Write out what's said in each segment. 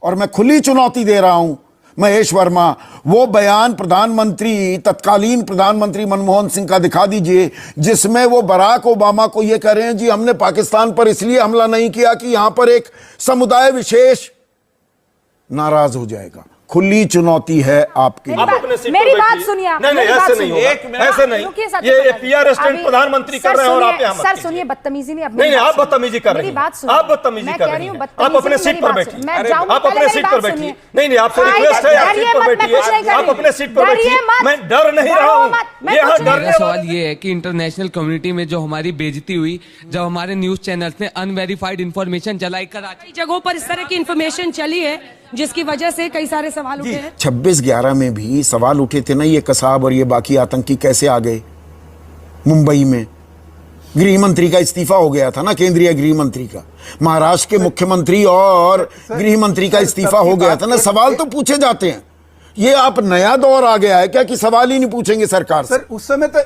और मैं खुली चुनौती दे रहा हूं महेश वर्मा, वो बयान प्रधानमंत्री, तत्कालीन प्रधानमंत्री मनमोहन सिंह का दिखा दीजिए जिसमें वो बराक ओबामा को ये कह रहे हैं जी हमने पाकिस्तान पर इसलिए हमला नहीं किया कि यहां पर एक समुदाय विशेष नाराज हो जाएगा। खुली चुनौती है आपके लिए। मेरी बात सुनिए। नहीं, ऐसे नहीं होगा, ऐसे नहीं। ये पीआर स्टैंड प्रधानमंत्री कर रहे हैं और आप यहाँ सर सुनिए, बदतमीजी नहीं। नहीं, आप बदतमीजी कर रही हैं। आप बदतमीजी कर रही हैं। आप अपने सीट पर बैठिए। आप अपने सीट पर बैठिए। नहीं, आपसे रिक्वेस्ट है, आप सीट पर बैठिए। आप अपने सीट पर बैठिए। मैं डर नहीं रहा हूँ। मेरा सवाल ये है कि इंटरनेशनल कम्युनिटी में जो हमारी बेइज्जती हुई, जब हमारे न्यूज चैनल्स ने अनवेरिफाइड इंफॉर्मेशन चलाई कर कई जगहों पर इस तरह की इंफॉर्मेशन चली है जिसकी वजह से कई सारे सवाल उठे हैं। 26/11 में भी सवाल उठे थे ना, ये कसाब और ये बाकी आतंकी कैसे आ गए मुंबई में। गृह मंत्री का इस्तीफा हो गया था ना, केंद्रीय गृह मंत्री का, महाराष्ट्र के मुख्यमंत्री और गृह मंत्री का इस्तीफा हो गया था ना। सवाल तो पूछे जाते हैं। ये आप नया दौर आ गया है क्या कि सवाल ही नहीं पूछेंगे सरकार से? सर उस समय तो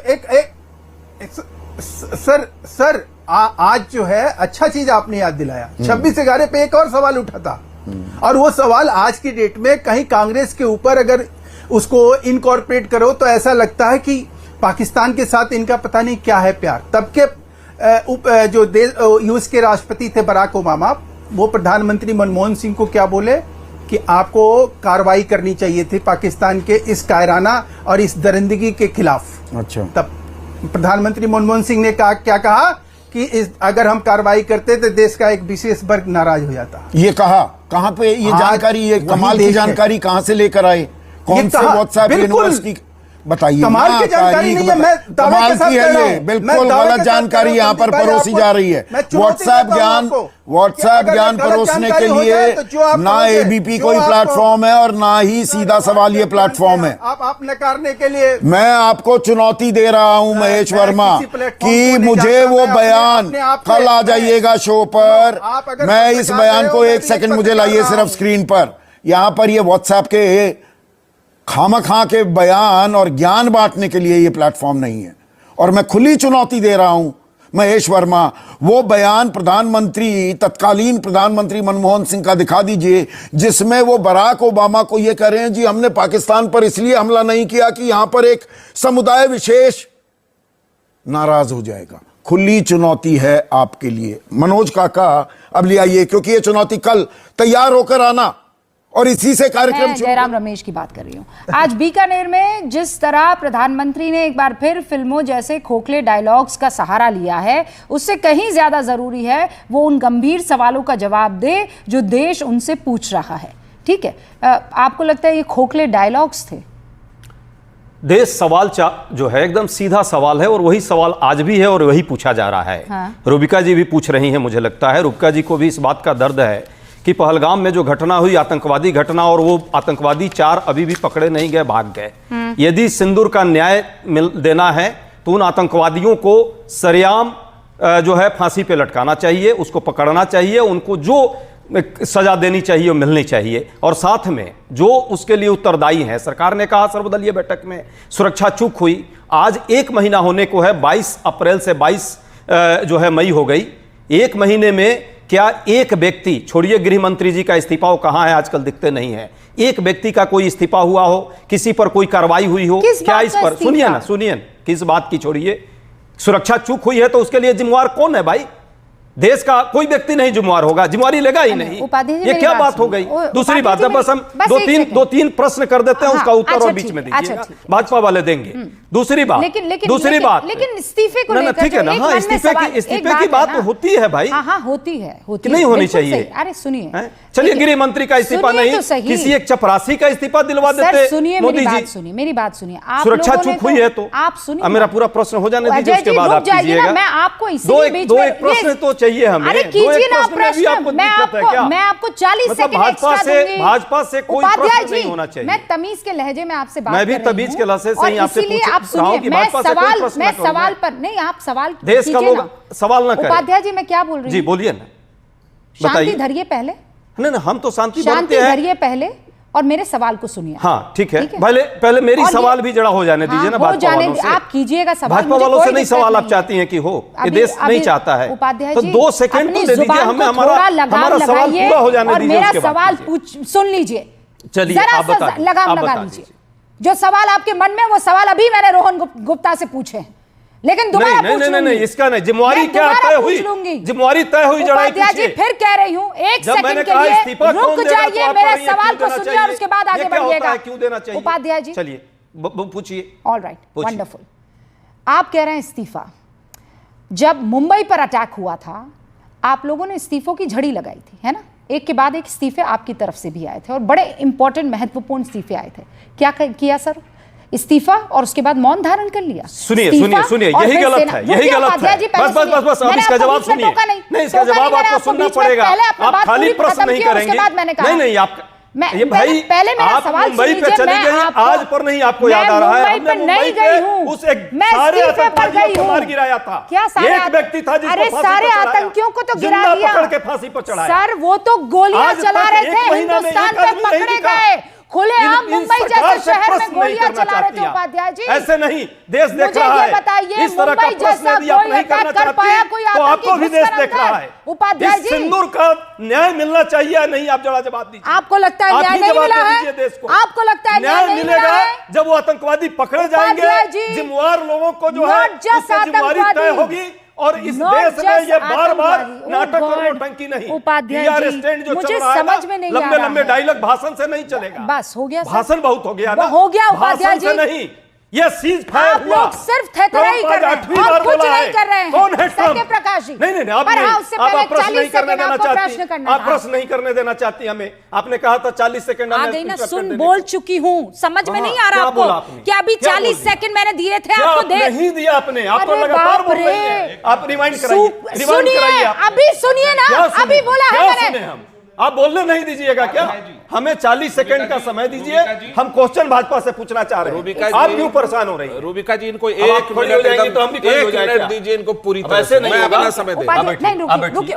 सर आज जो है अच्छा चीज आपने याद दिलाया। 26/11 पे एक और सवाल उठा था और वो सवाल आज की डेट में कहीं कांग्रेस के ऊपर अगर उसको इनकॉर्पोरेट करो तो ऐसा लगता है कि पाकिस्तान के साथ इनका पता नहीं क्या है प्यार। तब के जो यूएस के राष्ट्रपति थे बराक ओबामा, वो प्रधानमंत्री मनमोहन सिंह को क्या बोले कि आपको कार्रवाई करनी चाहिए थी पाकिस्तान के इस कायराना और इस दरिंदगी के खिलाफ। अच्छा। तब प्रधानमंत्री मनमोहन सिंह ने क्या कहा कि अगर हम कार्रवाई करते तो देश का एक विशेष वर्ग नाराज हो जाता। ये कहां पे ये जानकारी, ये कमाल की जानकारी कहां से लेकर आए? कौन से व्हाट्सएप यूनिवर्सिटी? बताइए। कमाल की जानकारी नहीं है, मैं कमाल की है ये, बिल्कुल गलत जानकारी यहाँ पर परोसी जा रही है। व्हाट्सएप ज्ञान परोसने के लिए ना एबीपी कोई प्लेटफॉर्म है और ना ही सीधा सवाल ये प्लेटफॉर्म है। आप नकारने के लिए मैं आपको चुनौती दे रहा हूं महेश वर्मा कि मुझे वो बयान, कल आ जाइएगा शो पर, मैं इस बयान को 1 सेकंड मुझे लाइए सिर्फ स्क्रीन पर। यहां पर ये व्हाट्सएप के खामखा के बयान और ज्ञान बांटने के लिए ये प्लेटफॉर्म नहीं है। और मैं खुली चुनौती दे रहा हूं महेश वर्मा, वो बयान प्रधानमंत्री, तत्कालीन प्रधानमंत्री मनमोहन सिंह का दिखा दीजिए जिसमें वो बराक ओबामा को ये कह रहे हैं जी हमने पाकिस्तान पर इसलिए हमला नहीं किया कि यहां पर एक समुदाय विशेष नाराज हो जाएगा। खुली चुनौती है आपके लिए मनोज काका, अब ले आइए, क्योंकि ये चुनौती कल तैयार होकर आना और इसी से कार्यक्रम। जयराम रमेश की बात कर रही हूँ। आज बीकानेर में जिस तरह प्रधानमंत्री ने एक बार फिर फिल्मों जैसे खोखले डायलॉग्स का सहारा लिया है, उससे कहीं ज्यादा जरूरी है वो उन गंभीर सवालों का जवाब दे जो देश उनसे पूछ रहा है। ठीक है, आपको लगता है ये खोखले डायलॉग्स थे? देश सवाल जो है एकदम सीधा सवाल है और वही सवाल आज भी है और वही पूछा जा रहा है। हाँ। रूबिका जी भी पूछ रही हैं, मुझे लगता है रूबिका जी को भी इस बात का दर्द है कि पहलगाम में जो घटना हुई, आतंकवादी घटना, और वो आतंकवादी 4 अभी भी पकड़े नहीं गए, भाग गए। यदि सिंदूर का न्याय देना है तो उन आतंकवादियों को सरेआम जो है फांसी पे लटकाना चाहिए, उसको पकड़ना चाहिए, उनको जो सजा देनी चाहिए वो मिलनी चाहिए। और साथ में जो उसके लिए उत्तरदायी है, सरकार ने कहा सर्वदलीय बैठक में सुरक्षा चूक हुई, आज 1 महीना होने को है, 22 अप्रैल से 22 जो है मई हो गई। 1 महीने में क्या एक व्यक्ति, छोड़िए गृह मंत्री जी का इस्तीफा, वो कहां है आजकल, दिखते नहीं है, एक व्यक्ति का कोई इस्तीफा हुआ हो, किसी पर कोई कार्रवाई हुई हो क्या? इस पर सुनिए ना, सुनिए, किस बात की छोड़िए, सुरक्षा चूक हुई है तो उसके लिए जिम्मेवार कौन है भाई? देश का कोई व्यक्ति नहीं जिम्मेवार होगा, जिम्मेवारी लेगा ही नहीं। ये क्या बात हो गई? दूसरी बात है, बस हम दो तीन प्रश्न कर देते हैं, उसका उत्तर और बीच में दीजिएगा, भाजपा वाले देंगे। दूसरी बात, लेकिन इस्तीफे को लेकर, ठीक है ना, हाँ, इस्तीफे की बात होती है भाई, हाँ होती है, नहीं होनी चाहिए। अरे सुनिए, चलिए गृह मंत्री का इस्तीफा नहीं, किसी एक चपरासी का इस्तीफा दिलवा देते। सुनिए मोदी जी, मेरी बात सुनिए। सुरक्षा चूक हुई है तो आप सुनिए, मेरा पूरा प्रश्न हो जाने दीजिए, उसके बाद आप कीजिएगा। मैं आपको दो एक प्रश्न तो चाहिए हमें। अरे कीजिए ना प्रश्न, मैं आपको 40 सेकंड एक्स्ट्रा दूंगी। भाजपा से कोई प्रश्न नहीं होना चाहिए। मैं तमीज के लहजे में आपसे बात कर रही हूं। मैं भी तमीज के लहजे से ही आपसे पूछ रहा हूं कि भाजपा से कोई प्रश्न मैं सवाल पर नहीं, आप सवाल देश का लोग सवाल ना करें। उपाध्याय जी, मैं क्या बोल रही हूं? जी बोलिए ना, शांति धरिए पहले। नहीं, हम तो शांति धरिए पहले। और मेरे सवाल को सुनिए। हाँ ठीक है, पहले मेरी और सवाल भी जड़ा हो जाने दीजिए ना भाजपा वालों से। आप कीजिएगा सवाल, भाजपा वालों से नहीं सवाल आप चाहती हैं कि हो, ये देश नहीं चाहता है, उपाध्याय तो जी 2 सेकंड तो दे दीजिए हमें, हमारा सवाल पूरा हो जाने और दीजिए, मेरा उसके बाद सवाल कीजिए। सुन लीजिए, चलिए जरा आप बता सा लगाम लगा दीजिए। लीजिए। जो सवाल आपके मन में, वो सवाल अभी मैंने रोहन गुप्ता से पूछे हैं, लेकिन दोबारा पूछ लूंगी। नहीं, इसका नहीं, जिम्मेवारी क्या तय हुई, जिम्मेवारी तय हुई, जरा उपाध्याय जी फिर कह रही हूँ, एक सेकंड के लिए रुक जाइए, मेरे सवाल को सुनिए और उसके बाद आगे बढ़िएगा। क्यों देना चाहिए उपाध्याय जी चलिए पूछिए। All right, wonderful. आप कह रहे हैं इस्तीफा, जब मुंबई पर अटैक हुआ था आप लोगों ने इस्तीफों की झड़ी लगाई थी, है ना, एक के बाद एक इस्तीफे आपकी तरफ से भी आए थे और बड़े इंपॉर्टेंट महत्वपूर्ण इस्तीफे आए थे। क्या किया सर? इस्तीफा और उसके बाद मौन धारण कर लिया। सुनिए, यही गलत है, यही गलत है। बस अब इसका जवाब सुनिए। नहीं, इसका जवाब आपको सुनना पड़ेगा, आप खाली प्रश्न नहीं करेंगे। नहीं, आप ये भाई आप मुंबई पे चली गई, आज पर नहीं आपको याद आ रहा है? हमने मुंबई पे उस एक सारे आतंकवादियों को मार गिराया था। क्या सारे एक व्यक्ति था जिसको सारे आतंकियों को तो गिरा दिया, पकड़ के फांसी पर चढ़ाया। सर वो तो गोलियां चला रहे थे, हिंदुस्तान पे पकड़े गए, खुलेआम मुंबई जैसे शहर में गोलियां चला रहे थे। उपाध्याय जी ऐसे नहीं, देश देख रहा है। बताइए, इस तरह का प्रश्न यदि आप नहीं करना चाहते तो आपको भी देश देख रहा है। उपाध्याय जी, सिंदूर का न्याय मिलना चाहिए या नहीं, आप जरा जवाब दीजिए। आपको लगता है न्याय नहीं मिला है? देश को आपको लगता है न्याय मिलेगा जब वो आतंकवादी पकड़े जाएंगे, जिम्मेवार लोगों को जो है जिम्मेवारी तय होगी। और इस देश में ये बार-बार नाटक और नौटंकी नहीं, उपाध्याय जी मुझे समझ में नहीं आ रहा है। लंबे डायलॉग भाषण से नहीं चलेगा। बस हो गया, भाषण बहुत हो गया ना, हो गया उपाध्याय जी। नहीं, ये सीज फायर हुआ, आप सिर्फ थेथराई कर रहे हैं और कुछ नहीं कर रहे हैं। कौन है सत्यप्रकाश जी? नहीं, आप प्रश्न नहीं करने देना चाहती, आप प्रश्न नहीं करने देना चाहती हमें। आपने कहा था 40 सेकंड आ गई ना, सुन बोल चुकी हूँ, समझ में नहीं आ रहा आपको क्या? अभी 40 सेकंड मैंने दिए थे आपको, नहीं दिया आपने, आप तो लगातार बोल रही हैं। आप रिवाइंड कराइए, सुनिए, अभी सुनिए ना, अभी बोला है मैंने। आप बोलने नहीं दीजिएगा क्या? हमें 40 सेकंड का समय दीजिए, हम क्वेश्चन भाजपा से पूछना चाह रहे हैं। आप क्यों परेशान हो रही हैं? रूबिका जी इनको 1 मिनट, तो हम भी 1 मिनट दीजिए इनको पूरी तरह से। मैं अपना समय दे। नहीं, रुकिए,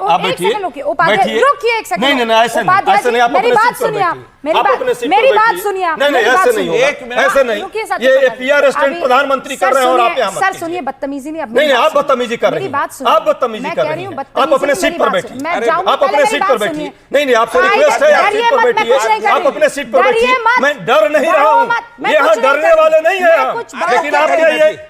रुकिए एक सेकंड। नहीं, ऐसे नहीं, आप मेरी बात सुनिए, मेरी बात सुनिए। नहीं, ऐसे नहीं होगा, ऐसे नहीं। ये पीआर स्टैंड प्रधानमंत्री कर रहे हैं और आप यहाँ सर सुनिए, बदतमीजी नहीं। नहीं, आप बदतमीजी कर रही हैं, आप बदतमीजी कर रही हैं। आप अपने सीट पर बैठिए, आप अपने सीट पर बैठिए। नहीं, आपसे रिक्वेस्ट है, आप सीट पर बैठिए, आप अपने सीट पर बैठिए। मैं डर नहीं रहा हूँ, यहाँ डरने वाले नहीं है, लेकिन आप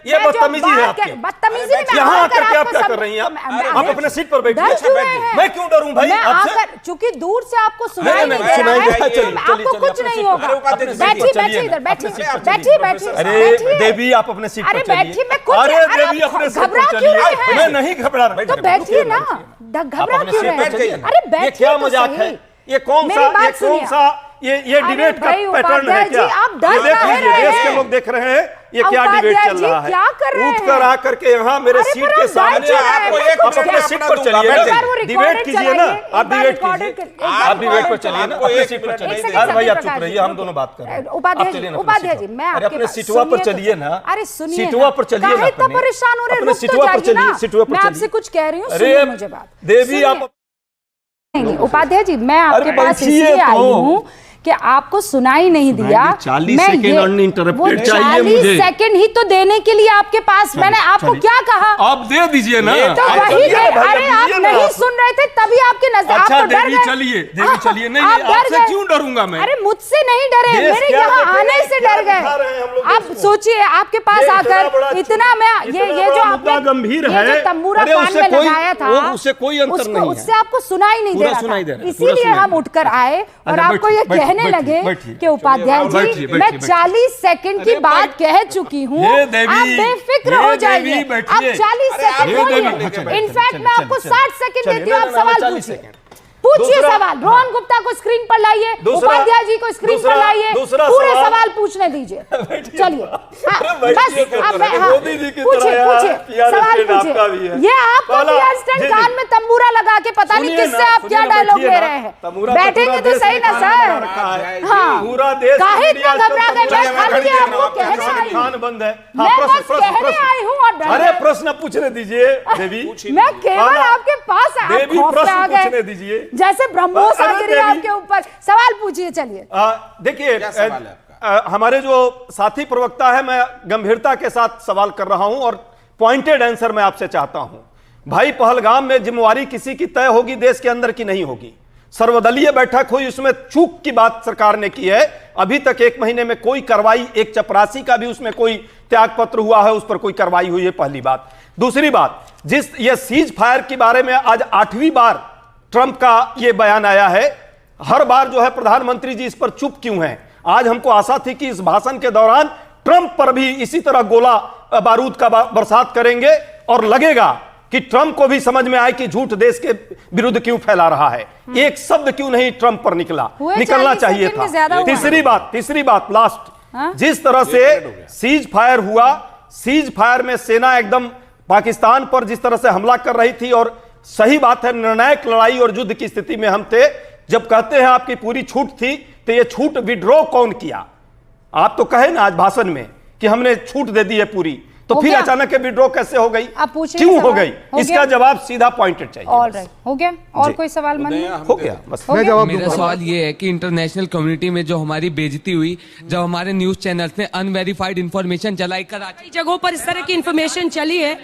ये बदतमीजी है आपकी। यहाँ आकर के आप क्या कर रही हैं? आप अपने सीट पर बैठिए। मैं क्यों डरूं भाई आपसे? चूंकि दूर से आपको सुनाई नहीं दे रहा है, आपको कुछ नहीं होगा। बैठिए इधर, बैठिए। अरे देवी, आप अपने सीट पर चलिए। अरे देवी, अपने सीट पर चलिए। मैं नहीं घबरा रहा, तो बैठिए ना, घबरा क्यों रहे हैं? अरे बैठिए, क्या मजाक है? ये कौन सा ये डिबेट का पैटर्न है क्या? ये देख लीजिए, देश के लोग देख रहे हैं ये क्या डिबेट चल रहा है। क्या कर रहे हैं? उठ कर आकर के यहाँ मेरे सीट के सामने आप अपने सीट पर चलिए ना, डिबेट कीजिए ना, आप डिबेट कीजिए, आप डिबेट पर चलिए ना, अपने सीट पर चलिए। अरे भाई आप चुप रहिए, हम दोनों बात कर रहे हैं। उपाध्याय जी, मैं अपने सीटुआ पर चलिए ना। अरे सुनिए, सीटुआ पर चलिए ना, इतना परेशान हो रहे हैं, सीटुआ पर चलिए, सीटुआ पर मैं चलिए। आपसे कुछ कह रही हूँ, सुनिए मुझे बात। देवी आप नहीं, उपाध्याय जी, मैं आपके पास इसलिए आई हूँ कि आपको सुनाई नहीं दिया। 40 सेकंड अनइंटरप्टेड चाहिए मुझे। 40 सेकंड ही तो देने के लिए आपके पास, मैंने आपको क्या कहा? आप दे दीजिए ना। तो वही दे, अरे आप नहीं सुन रहे थे तभी आपके नजर। अच्छा देवी चलिए, देवी चलिए। नहीं, आपसे क्यों डरूंगा मैं? अरे मुझसे नहीं डरे, मेरे यहाँ आने से डर गए। आप सोचिए, आपके पास आकर इतना मैं ये जो आपने गंभीर है, जो तंबूरा कान में लगाया था, उससे कोई अंतर नहीं है, उससे आपको सुनाई नहीं दे रहा था। इसीलिए हम उठकर आए और आपको ये कहने लगे कि उपाध्याय जी, मैं 40 सेकंड की बात कह चुकी हूँ, आप बेफिक्र हो जाइए। आप 40 सेकंड बोलिए, इनफैक्ट मैं आपको 60 सेकंड देती हूँ, आप सवाल पूछिए सवाल। रोहन गुप्ता को स्क्रीन पर लाइए, उपाध्याय जी को स्क्रीन पर लाइए, पूरे सवाल पूछने दीजिए। चलिए बस, पूछिए, सवाल पूछिए। ये आपका पीआर स्टैंड कान में तंबूरा लगा के पता नहीं किससे आप क्या डायलॉग ले रहे हैं। बैठेंगे तो सही ना सर। हाँ, काहे अभी इतना घबरा गए, मैं खाली आपको कहने आई हूं। खान बंद है। मैं बस कहने आई हूं और डर अरे गए। प्रश्न पूछने दीजिए देवी। मैं केवल आपके पास देवी खौफ में प्रश्न आ पूछने गए, दीजिए। जैसे ब्रह्मोस आ अरे गिरी देवी। आपके ऊपर। सवाल पूछिए, चलिए। देखिए क्या सवाल है हमारे जो साथी प्रवक्ता है, मैं गंभीरता के साथ सवाल कर रहा हूं और पॉइंटेड आंसर मैं आपसे चाहता हूं। भाई पहलगाम में जिम्मेवारी किसी की तय होगी, देश के अंदर की नहीं होगी। सर्वदलीय बैठक हुई, उसमें चूक की बात सरकार ने की है। अभी तक 1 महीने में कोई कार्रवाई, एक चपरासी का भी उसमें कोई त्यागपत्र हुआ है, उस पर कोई कार्रवाई हुई है, पहली बात। दूसरी बात, जिस ये सीज फायर के बारे में आज 8वीं बार ट्रंप का ये बयान आया है। हर बार जो है प्रधानमंत्री जी इस पर चुप क्यों हैं? आज हमको आशा थी कि इस भाषण के दौरान ट्रंप पर भी इसी तरह गोला बारूद का बरसात करेंगे और लगेगा कि ट्रंप को भी समझ में आए कि झूठ देश के विरुद्ध क्यों फैला रहा है। एक शब्द क्यों नहीं ट्रंप पर निकलना चाहिए था। तीसरी बात लास्ट, जिस तरह से सीज फायर हुआ, सीज फायर में सेना एकदम पाकिस्तान पर जिस तरह से हमला कर रही थी, और सही बात है निर्णायक लड़ाई और युद्ध की स्थिति में हम थे। जब कहते हैं आपकी पूरी छूट थी, तो ये छूट विड्रॉ कौन किया? आप तो कहे ना आज भाषण में कि हमने छूट दे दी है पूरी, तो फिर अचानक विड्रॉ कैसे हो गई, आप पूछिए क्यों हो सवाल। गई? इसका जवाब सीधा पॉइंटेड चाहिए। ऑलराइट, हो गया। और कोई सवाल मन में? हो गया बस। मेरा सवाल ये है कि इंटरनेशनल कम्युनिटी में जो हमारी बेइज्जती हुई, जब हमारे न्यूज चैनल्स ने अनवेरिफाइड इंफॉर्मेशन चलाई, कराची कई जगहों पर इस तरह की इंफॉर्मेशन चली है